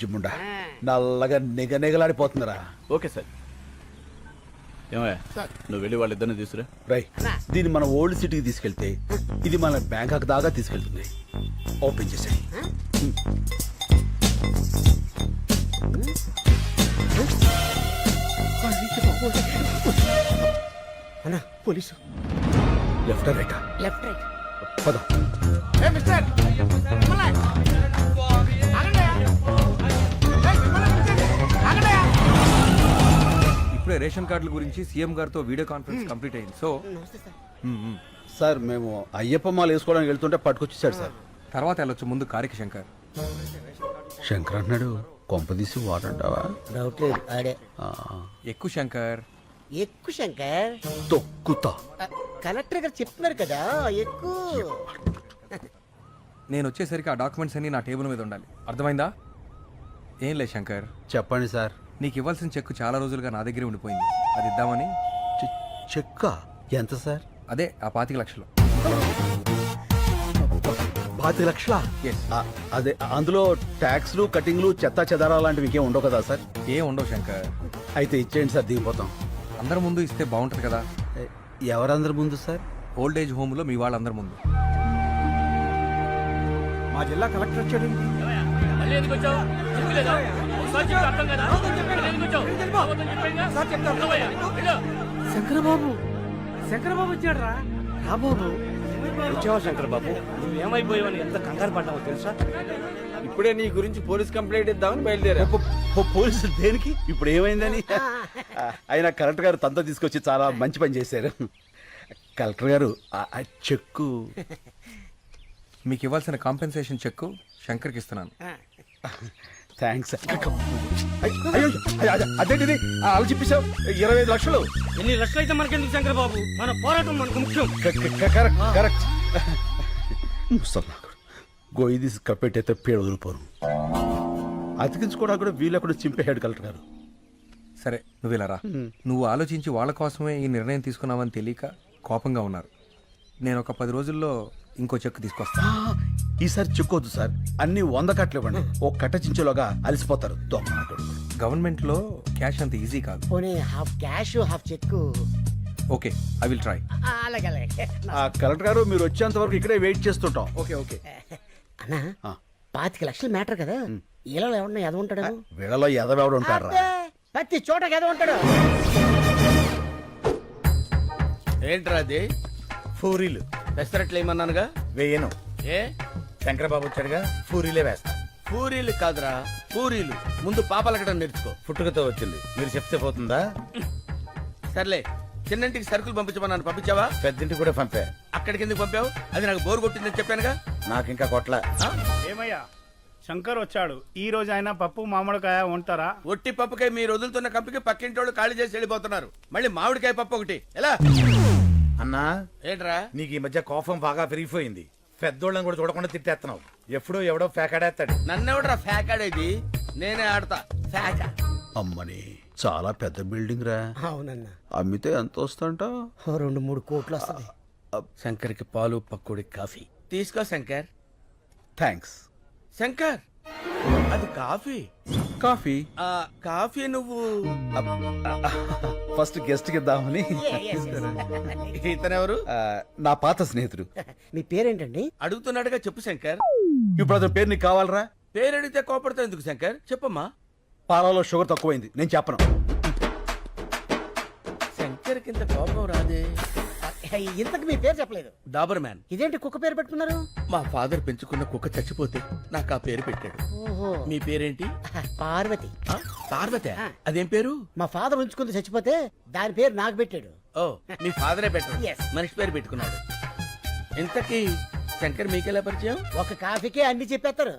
జిమ్ముండా నల్లగా నిగనిగలాడిపోతుందిరా. Okay sir. ఏమయ్యా, నువ్వు వెళ్ళి వాళ్ళిద్దరిని తీసుకురా. రై, దీన్ని మన ఓల్డ్ సిటీకి తీసుకెళ్తే ఇది మన బ్యాంకాక్ దాకా తీసుకెళ్తుంది. ఓపెన్ చేసాయి. అన్నా police. Left right left right. పదం. ఇప్పుడే రేషన్ కార్డుల గురించి సీఎం గారితో వీడియో కాన్ఫరెన్స్ కంప్లీట్ అయింది. సో సార్ మేము అయ్యప్ప మాల వేసుకోవడానికి వెళ్తుంటే పట్టుకొచ్చేసాడు సార్. తర్వాత వెళ్ళొచ్చు, ముందు కారిక శంకర్. శంకర్ అన్నాడు, కొంపదీసి వాడంటావా? డౌట్ లేదు ఆడే. ఎక్కువ శంకర్. ఎక్కువ శంకర్. తొక్కుతా. కలెక్టర్ గారు చెప్తున్నారు కదా ఎక్కువ. నేను వచ్చేసరికి ఆ డాక్యుమెంట్స్ అన్ని నా టేబుల్ మీద ఉండాలి, అర్థమైందా? ఏం లేదు శంకర్, చెప్పండి సార్. నీకు ఇవ్వాల్సిన చెక్కు చాలా రోజులుగా నా దగ్గరే ఉండిపోయింది, అది ఇద్దామని. చెక్క ఎంత సార్? అదే ఆ 25 లక్షలు. 25 లక్షలా? Yes. అదే అందులో ట్యాక్స్లు కటింగ్లు చెత్త చెదారా లాంటివి ఇంకేం ఉండవు కదా సార్? ఏం ఉండవు శంకర్. అయితే ఇచ్చేయండి సార్, దిగిపోతాం. అందరి ముందు ఇస్తే బాగుంటుంది కదా. ఎవరందరి ముందు సార్? ఓల్డ్ ఏజ్ హోమ్లో మీ వాళ్ళందరి ముందు. మా జిల్లా కలెక్టర్ వచ్చాడు. శంకరబాబు, శంకరబాబు వచ్చాడు రా. బాబు వచ్చావా శంకర్ బాబు? నువ్వేమైపోయావని ఎంత కంగారు పడ్డావో తెలుసా? ఇప్పుడే నీ గురించి పోలీస్ కంప్లైంట్ ఇద్దామని బయలుదేరా. పోలీసులు దేనికి? ఇప్పుడు ఏమైందని? అయినా కలెక్టర్ గారు తనతో తీసుకొచ్చి చాలా మంచి పని చేశారు. కలెక్టర్ గారు ఆ చెక్కు మీకు ఇవ్వాల్సిన కాంపెన్సేషన్ చెక్కు శంకర్కి ఇస్తున్నాను. థ్యాంక్స్. అదేంటిది అలా చెప్పేశావు? 25 లక్షలు. ఎన్ని లక్షలు అయితే మనకెందుకు శంకర్ బాబు? మన పోరాటం మనకు ముఖ్యం. Correct correct. గోయి తీసి కప్పెట్టయితే పేడ వదిలిపోను. అతికించుకోవడానికి కూడా వీళ్ళెక్కడ చింపేశాడు కలెక్టర్ గారు. సరే నువ్వు ఇలా రా. నువ్వు ఆలోచించి వాళ్ళ కోసమే ఈ నిర్ణయం తీసుకున్నావని తెలియక కోపంగా ఉన్నారు. నేను ఒక 10 రోజుల్లో ఇంకో చెక్కు తీసుకొస్తా. ఈసారి చెక్కొద్దు సార్, అన్ని 100 కట్టలు ఇవ్వండి. ఓ కట్ట చించేలోగా అలసిపోతారు. గవర్నమెంట్ లో క్యాష్ అంత ఈజీ కాదు. పోనీ half cash half cheque. Okay, I will try. అలాగే అలాగే. కలెక్టర్ గారు మీరు వచ్చేంత వరకు ఇక్కడే వెయిట్ చేస్తుంటాం. Okay okay. అన్నా 25 లక్షలు మ్యాటర్ కదా, ఇలా ఎవరన్నా ఎద ఉంటాడు? వీళ్ళలో ఎదవెవడు ఉంటారా? ప్రతి చోట ఎద ఉంటాడు. ఏంట్రా అది? పూరీలు పెసరట్లు ఏమన్నానుగా? వేయను. ఏ శంకరబాబు వచ్చాడుగా, పూరీలే వేస్తా. పూరీలు కాదురా, పూరీలు. ముందు పాపలకడం నేర్చుకో. పుట్టుకతో వచ్చింది, మీరు చెప్తే పోతుందా? సర్లే, చిన్నంటికి సరుకులు పంపించమన్నాను, పంపించావా? పెద్దింటికి కూడా పంపా. అక్కడికి ఎందుకు పంపావు? అది నాకు బోరు కొట్టిందని చెప్పానుగా. నాకు ఇంకా కొట్ల. ఏమయ్యా, శంకర్ వచ్చాడు. ఈ రోజు ఆయన పప్పు మామిడికాయ వంటారా? ఒట్టి పప్పుకాయ మీరు వదులుతున్న కంపికి పక్కింటోళ్ళు ఖాళీ చేసి వెళ్ళిపోతున్నారు. మళ్ళీ మామిడికాయ పప్పు ఒకటి ఎలా? అన్నా, ఏంట్రా నీకు ఈ మధ్య కోపం బాగా పెరిగిపోయింది. పెద్దోళ్ళని కూడా చూడకుండా తిట్టేస్తున్నావు. ఎప్పుడో ఎవడో ఫేకాడేస్తాడు. నన్నెవడరా ఫ్యాకాడేది? నేనే ఆడతా ఫ్యాకా. అమ్మని చాలా పెద్ద బిల్డింగ్ రా. అవునన్నా, అమ్మితే ఎంత వస్తుంట? 2-3 కోట్లు వస్తుంది. శంకర్కి పాలు పక్కుడి కాఫీ తీసుకో శంకర్. థ్యాంక్స్. శంకర్, అది కాఫీ. కాఫీ కాఫీ నువ్వు ఫస్ట్ గెస్ట్ కి ఇద్దామని. ఇతనెవరు? నా పాత స్నేహితుడు. మీ పేరేంటండి? అడుగుతున్నాడుగా, చెప్పు శంకర్. ఇప్పుడు అతని పేరు నీకు కావాలరా? పేరు అడిగితే కోపడతావు ఎందుకు శంకర్? చెప్పమ్మా. పాలలో షుగర్ తక్కువైంది, నేను చెప్పను. శంకర్ కింద కోపం రాదే. ఇంతకు మీ పేరు చెప్పలేదు. డాబర్ మ్యాన్. ఇదేంటి కుక్క పేరు పెట్టుకున్నారు? మా ఫాదర్ పెంచుకున్న కుక్క చచ్చిపోతే నాకు ఆ పేరు పెట్టాడు. ఓహో. మీ పేరేంటి? పార్వతి. పార్వతి. అదేం పేరు? మా ఫాదర్ ఉంచుకుంది, చచ్చిపోతే దాని పేరు నాకు పెట్టాడు. ఓ, మీ ఫాదరే పెట్టాడు. Yes. మనిషి పేరు పెట్టుకున్నాడు. ఇంతకీ శంకర్ మీకెలా పరిచయం? ఒక కాఫీకే అన్ని చెప్పేస్తారు.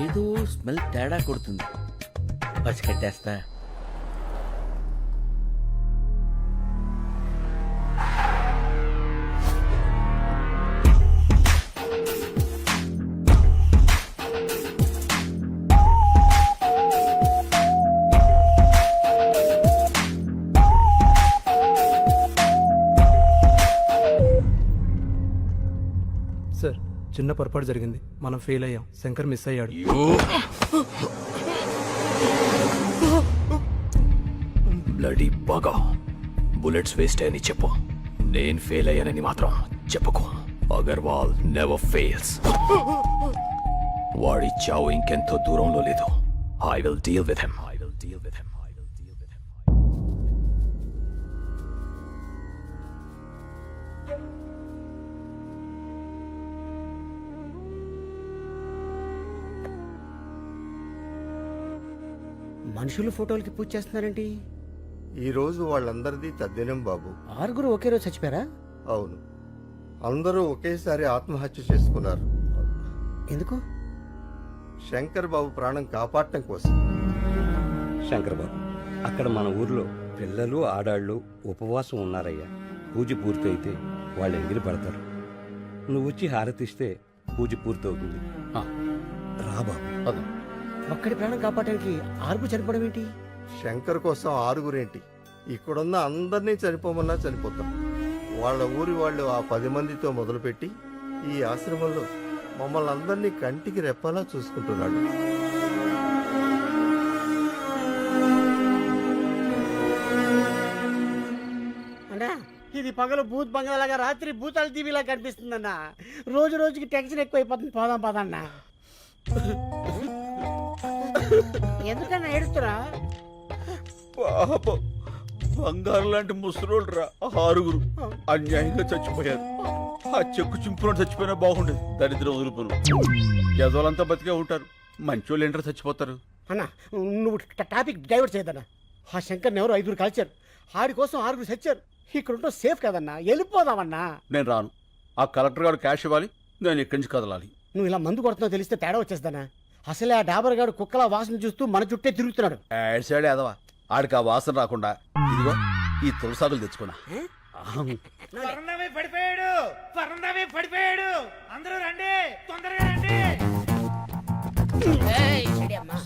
ఏదో స్మెల్ తేడా కొడుతుంది, పసిగట్టేస్తా. చిన్న పొరపాటు జరిగింది, మనం ఫెయిల్ అయ్యాం, శంకర్ మిస్ అయ్యాడు. బ్లడీ బాగా బుల్లెట్స్ వేస్ట్ అని చెప్పు. నేను ఫెయిల్ అయ్యానని మాత్రం చెప్పుకో. Agarwal never fails. వాడి చావు ఇంకెంతో దూరంలో లేదు. I will deal with him. మనుషులు ఫోటోలకి పూజ చేస్తున్నారేంటి? ఈ రోజు వాళ్ళందరిది తద్దినం బాబు. 6 ఒకే రోజు చచ్చిపోయారా? అవును, అందరూ ఒకేసారి ఆత్మహత్య చేసుకున్నారు. ఎందుకు? శంకర్ బాబు ప్రాణం కాపాడటం కోసం. శంకర్ బాబు, అక్కడ మన ఊర్లో పిల్లలు ఆడాళ్ళు ఉపవాసం ఉన్నారయ్యా. పూజ పూర్తయితే వాళ్ళు ఎంగిలి పడతారు. నువ్వు వచ్చి హారతిస్తే పూజ పూర్తవుతుంది. రా బాబు. ఒక్కడి ప్రాణం కాపాడడానికి 6 చనిపోవడం ఏంటి? శంకర్ కోసం 6 ఇక్కడున్న అందరినీ చనిపోమన్నా చనిపోతాం. వాళ్ళ ఊరి వాళ్ళు ఆ 10 మందితో మొదలుపెట్టి ఈ ఆశ్రమంలో మమ్మల్ని అందరినీ కంటికి రెప్పలా చూసుకుంటున్నాడు. అన్నా, ఇది పగలు భూత్ బంగాలాగా, రాత్రి భూతాల టీవీలా కనిపిస్తుందన్నా. రోజు రోజుకి టెన్షన్ ఎక్కువైపోతుంది. పోదాం పదన్నా. ఎందుకన్నా ఏడుస్తురా? పాపం బంగారు లాంటి ముసలోళ్ళు రా 6 అన్యాయంగా చచ్చిపోయారు. ఆ చెక్కు చింపులో చచ్చిపోయినా బాగుండేది. దరిద్రం వదులుపును యజోలంతా బతికే ఉంటారు. మంచోళ్ళు ఏంటారు చచ్చిపోతారు. అన్న, నువ్వు టాపిక్ డైవర్ట్ చేయదన్నా. ఆ శంకర్ని ఎవరు 5 కాల్చారు. ఆడి కోసం 6 చచ్చారు. ఇక్కడ ఉంటే సేఫ్ కదన్నా, వెళ్ళిపోదామన్నా. నేను రాను. ఆ కలెక్టర్ గారు క్యాష్ ఇవ్వాలి, నేను ఇక్కడి నుంచి కదలాలి. నువ్వు ఇలా మందు కొడుతున్నావు తెలిస్తే తేడా వచ్చేస్తానా? అసలే ఆ డాబర్ గాడు కుక్కల వాసన చూస్తూ మన చుట్టే తిరుగుతున్నాడు. యాడ్ సైడ్ ఎదవా. ఆడికి ఆ వాసన రాకుండా ఇదిగో ఈ తులసాకులు తెచ్చుకున్నా. పడిపోయాడు, పడిపోయాడు. అందరూ రండి, తొందరగా రండి.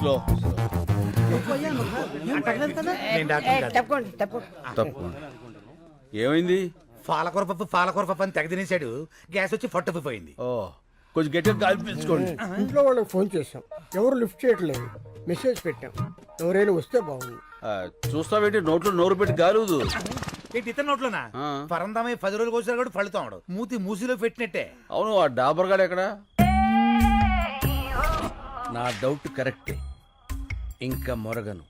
స్లో తప్పుకోండి. తప్పకుండా. ఏమైంది? పాలకూర పప్పు అని తెగ తినేశాడు. గ్యాస్ వచ్చి ఫట్టుకుపోయింది. ఓ, కొంచెం గట్టిగా గాలి పీల్చుకోండి. ఇంట్లో వాళ్ళకి ఫోన్ చేశాం, ఎవరు లిఫ్ట్ చేయట్లేదు. మెసేజ్ పెట్టాం, ఎవరైనా వస్తే బాగుంది. చూస్తావేంటి? నోట్లో నోరు పెట్టి గాలుదు. ఏంటి ఇతర నోట్లోనా? పరందమై 10 రోజులు కోసారు కూడా ఫలితాడు. మూతి మూసిలో పెట్టినట్టే. అవును, ఆ డాబర్ గాడు ఎక్కడ? నా డౌట్ కరెక్టే. ఇంకా మొరగను,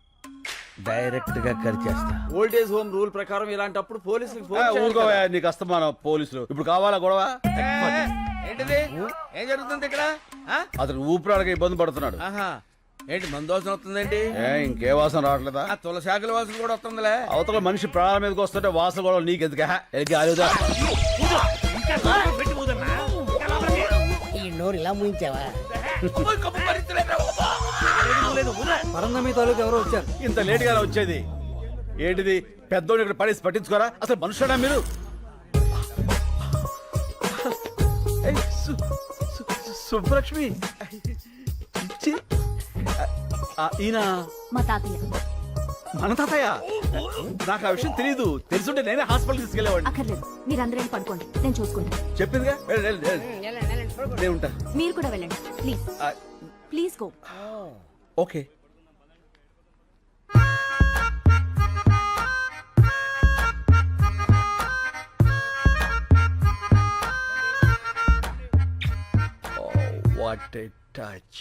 డైరెక్ట్ గా కరిచేస్తా. ఓల్డేజ్ హోమ్ రూల్ ప్రకారం ఇలాంటప్పుడు పోలీసులకు ఊరుకోవా, నీకు అస్తమానం పోలీసులు. ఇప్పుడు కావాలా గొడవ? ఏంటిది? ఏం జరుగుతుంది ఇక్కడ? అతను ఊపిరాడక ఇబ్బంది పడుతున్నాడు. ఏంటి మందోసన వస్తుందేంటి? ఇంకే వాసన రావట్లేదా? తులసాకుల వాసన కూడా వస్తుందిలే. అవతల మనిషి ప్రాణాల మీదకి వస్తుంటే వాసన కూడా నీకెందుకు? ఈ నోరు ఇలా ముయించావా? పరందమి తాలూకు ఎవరో వచ్చారు. ఇంత లేట్ గా వచ్చేది ఏంటిది? పెద్దోడు ఇక్కడ పడేసి పట్టించుకోరా? అసలు మనుషుడా మీరు? సుబ్బలక్ష్మి, ఈయన మా తాతయ్య. మన తాతయ్య? నాకు ఆ విషయం తెలీదు. తెలుసుంటే నేనే హాస్పిటల్ తీసుకెళ్లేవాడిని. అక్కర్లేదు, మీరందరూ పడుకోండి, నేను చూసుకుంటాను. చెప్పిందిగా, నేను ఉంటా. మీరు కూడా వెళ్ళండి please. Please go. Okay. What a touch.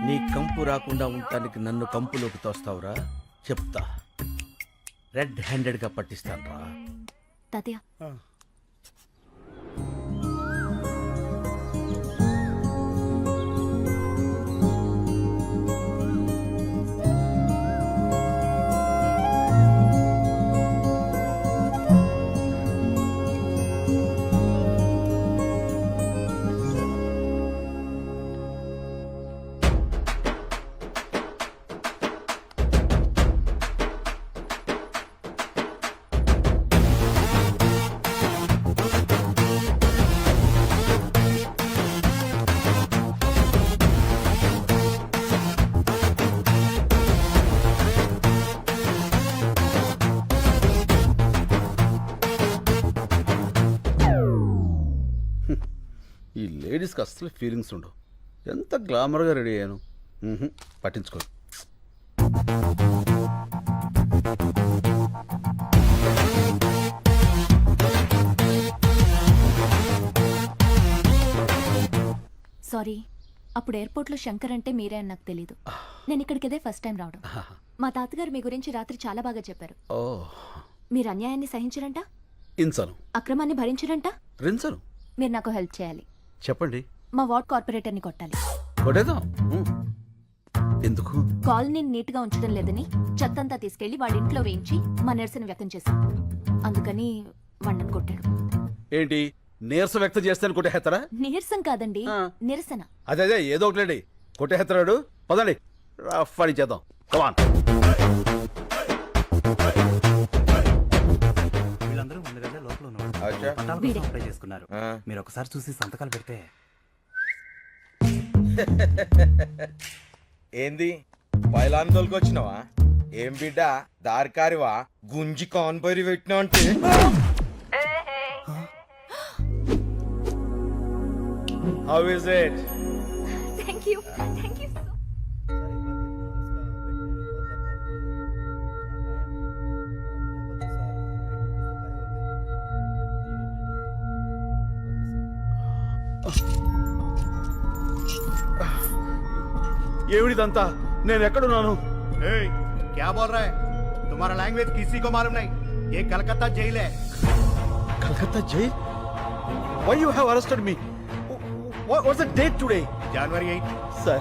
నీ కంపు రాకుండా ఉండటానికి నన్ను కంపులోకి తోస్తావురా? చెప్తా, రెడ్ హ్యాండెడ్ గా పట్టిస్తాను రా. తాతయ్య, లేడీస్కి అస్సలు ఫీలింగ్స్ ఉండవు. ఎంత గ్లామర్గా రెడీ అయ్యాను. పట్టించుకో. సారీ, అప్పుడు ఎయిర్పోర్ట్లో శంకర్ అంటే మీరే అని నాకు తెలీదు. నేను ఇక్కడికి ఇదే ఫస్ట్ టైం రావడం. మా తాతగారు మీ గురించి రాత్రి చాలా బాగా చెప్పారు. ఓ, మీరు అన్యాయాన్ని సహించరంట, ఇన్సను అక్రమాన్ని భరించరంట. రిన్సను. మీరు నాకు హెల్ప్ చేయాలి. చెప్పండి. మా వార్డ్ కార్పొరేటర్ని కొట్టాలి. కొట్టేద్దాం. ఎందుకు? కాలనీని నీట్గా ఉంచడం లేదని చెత్తంతా తీసుకెళ్లి వాళ్ళ ఇంట్లో వేయించి మా నిరసన వ్యక్తం చేశాం. అందుకని వండని కొట్టాడు. ఏంటి నీరసం వ్యక్తం చేస్తాను కొట్టేస్తారా? నీరసం కాదండి, నిరసన. అదే ఏదో ఒకటి కొట్టేస్తాడు. పదండి రఫ్ అని చేద్దాం. కమాన్. వీళ్ళందరూ 100 గంటల లోపల ఉన్నారు. వీడే. అప్లై చేసుకున్నారు. మీరు ఒకసారి చూసి సంతకాలు పెడితే. ఏంది పైలాన్ తోలుకొచ్చినావా? ఏం బిడ్డ దారికారివా? గుంజి కాన్పరి పెట్టినా అంటే how is it? Thank you, thank you. ఏమిడిదంతా? నేను ఎక్కడున్నాను? क्या बोल रहा है? तुम्हारा लैंग्वेज किसी को मालूम नहीं. ये कलकत्ता जेल है. Calcutta jail? Why you have arrested me? What's the date today? January 8. Sir,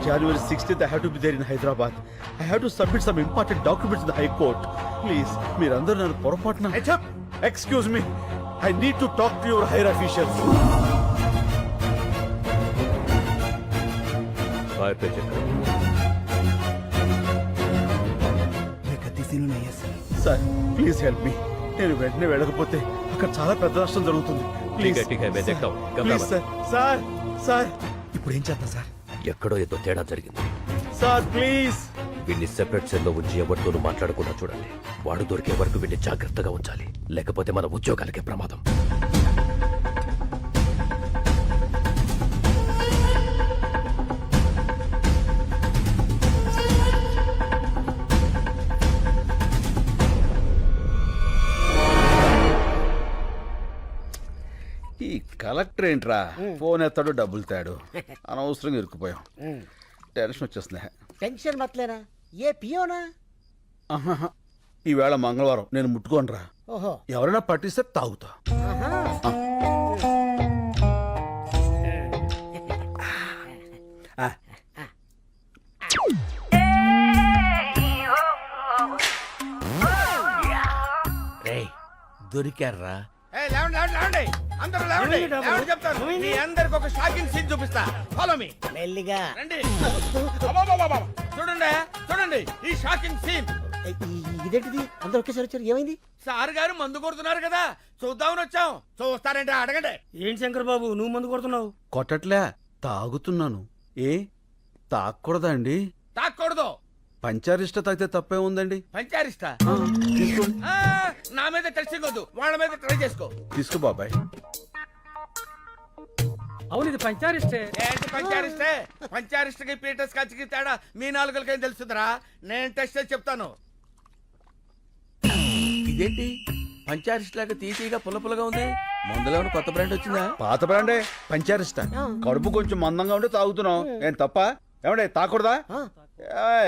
January 16th I have to be there in Hyderabad. I have to submit some important documents in the High Court. Please, మీరందరూ నన్ను పొరపాటున. Excuse me. I need to talk to your higher officials. Fire पे check करो. Sir, please help me. నేను వెంటనే వెళ్ళకపోతే అక్కడ చాలా పెద్ద నష్టం జరుగుతుంది. ప్లీజ్. ठीक है मैं देखता हूँ. Please sir. సార్ సార్ ఇప్పుడు ఏం చేద్దాం సార్? ఎక్కడో ఏదో తేడా జరిగింది. Sir please. వీడిని సెపరేట్ సెల్లో ఉంచి ఎవరితోనూ మాట్లాడకుండా చూడండి. వాడు దొరికే వరకు వీడిని జాగ్రత్తగా ఉంచాలి, లేకపోతే మన ఉద్యోగాలకే ప్రమాదం. ఈ కలెక్టర్ ఏంట్రా ఫోన్ ఎత్తాడు డబ్బులు తాడు. అనవసరంగా ఇరుక్కుపోయాం. టెన్షన్ వచ్చేస్తుంది. టెన్షన్ మతలేనా? ఏ పియోనా? ఆహాహా. ఈవేళ మంగళవారం నేను ముట్టుకోనరా. ఓహో. ఎవరైనా పట్టిస్తే తాగుతా. దొరికారా? చెప్తాను మీ అందరికి ఒక షాకింగ్ సీన్ చూపిస్తా. Follow me. మెల్లిగా రండి. అబ్బబ్బబ్బబ్బ. చూడండి చూడండి ఈ షాకింగ్ సీన్. ఇదేంటిది? అందరూ ఒకేసారి వచ్చారు. ఏమైంది? సార్ గారు మందు కొడుతున్నారు కదా, చూద్దామని వచ్చాం. చూస్తారంటే అడగండి. ఏంటి శంకర్ బాబు నువ్వు మందు కొడుతున్నావు? కొట్టట్లే, తాగుతున్నాను. ఏ తాగకూడదా అండి? తాక్కూడదు. పంచారిష్ట తాగితే తప్పే ఉందండి. పంచారిస్తా? నా మీద టెస్టింగ్ వద్దు, వాళ్ళ మీద ట్రై చేసుకో. తీసుకో బాబాయ్. అవును ఇది పంచారిస్టే. ఏంటి పంచారిస్టే? పంచారిస్ట్కి పీటర్స్ కచ్చికి తేడా మీ నాలుగులకేం తెలుస్తుందిరా? నేను టెస్ట్ చేసి చెప్తాను. ఇదేంటి పంచారిస్ట్ లాగా తీసిగా పుల్ల పుల్లగా ఉంది? మందులో కొత్త బ్రాండ్ వచ్చిందా? పాత బ్రాండే పంచారిష్ట. కడుపు కొంచెం మందంగా ఉంటే తాగుతున్నాం. ఏం తప్ప? ఏమంటే తాకూడదా?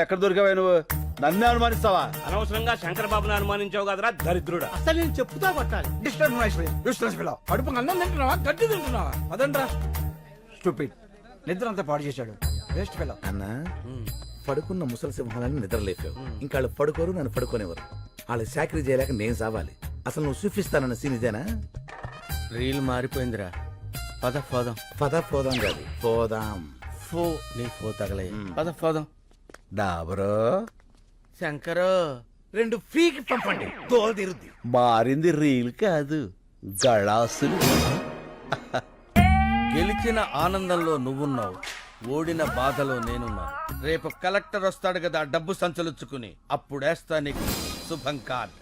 ఎక్కడ దొరికావా నువ్వు? నన్నే అనుమానిస్తావా? అనవసరంగా శంకర్ బాబుని అనుమానించావు కదరా దరిద్రుడా. అసలు నేను చెప్పుతా కొట్టాలి. కడుపు అన్నం తింటున్నావా గడ్డి తింటున్నావా? అదండ్రా స్టూపిడ్. నిద్ర అంతా పాడు చేశాడు. Waste fellow. అన్నా పడుకున్న ముసలి సింహాలని నిద్రలేపావు. ఇంకా వాళ్ళు పడుకోరు, నన్ను పడుకోనివ్వరు. వాళ్ళు చాకరీ చేయలేక నేను సావాలి. అసలు నువ్వు చూపిస్తానన్న సీన్ ఇదేనా? రీల్ మారిపోయిందిరా. పద పోదాం. పద పోదాం కాదు, పోదాం. ఫో నీ ఫో తగలే. పద పోదాం. డాబరో శంకరు 2 ఫ్రీకి పంపండి, తోలు తీరుద్ది. మారింది రీల్ కాదు, గళాసులు. గెలిచిన ఆనందంలో నువ్వున్నావు, ఓడిన బాధలో నేనున్నాను. రేపు కలెక్టర్ వస్తాడు కదా డబ్బు సంచలుచ్చుకుని, అప్పుడేస్తా నీకు శుభం కార్డ్.